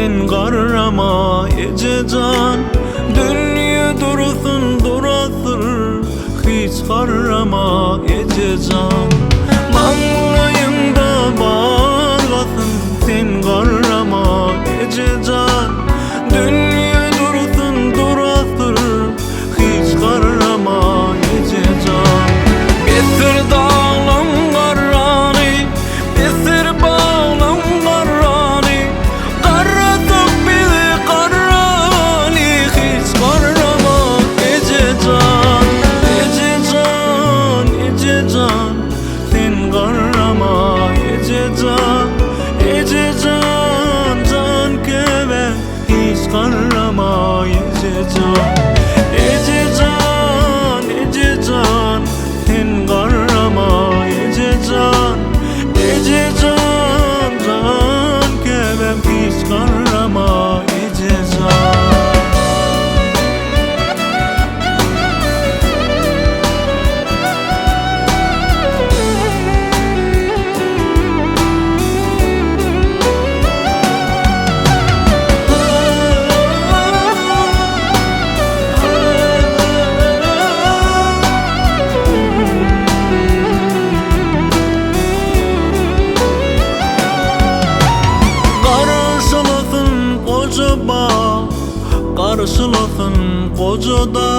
sen qarrama ececan. Dünya dursun durasır, hiç qarrama ececan. Manglayımda bağlasın, sen qarrama ececan. Dünya dursun durasır, hiç qarrama ececan. Besir dağlam qarrani, besir bağlam qarrani. Qarratık bizi qarrani, hiç qarrama ececan. Ececan, ececan, sen qarrama ececan. Ececan, can keve, hiç qarrama ececan. Ececan, ececan, sen qarrama ececan. Ececan, can keve, hiç qarrama ececan. Karşılasın koca dağ,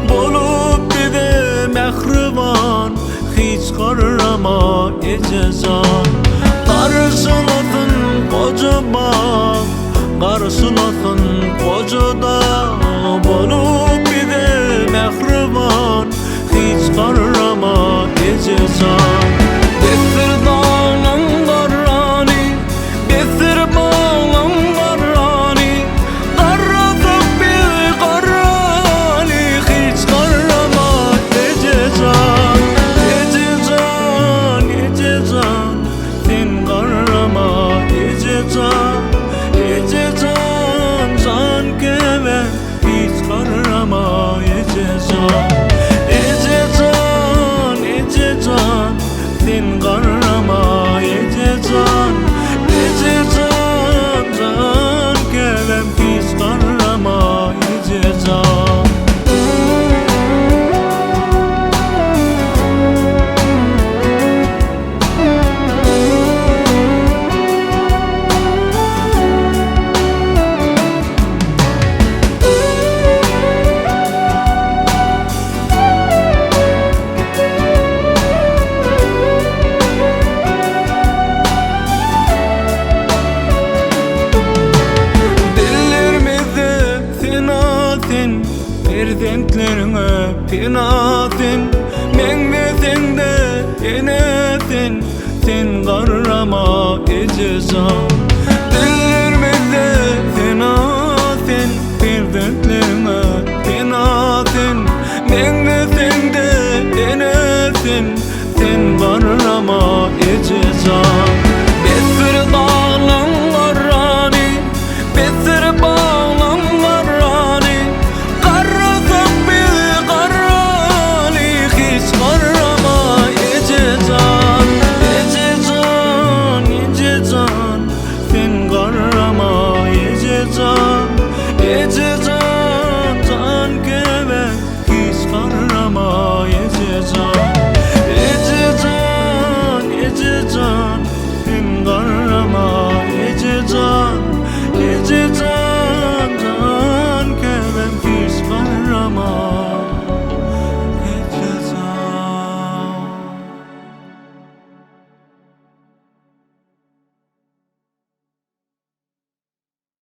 bolup bize mehriban, hiç qarrama ececan. Karşılasın koca bağ, karşılasın koca dağ, bolup bize mehriban, hiç qarrama ececan. Besir dağlam qarrani, besir bağlam qarrani. Qarratık bizi qarrani, hiç qarrama ececan. Ececan, ececan, sen qarrama ececan. Ececan, can keve, hiç qarrama ececan. Ececan, ececan, sen qarrama ececan. Ececan, can keve, hiç qarrama ececan. Erzentlerine pinasin, menge sende enesin, sen qarrama ececan.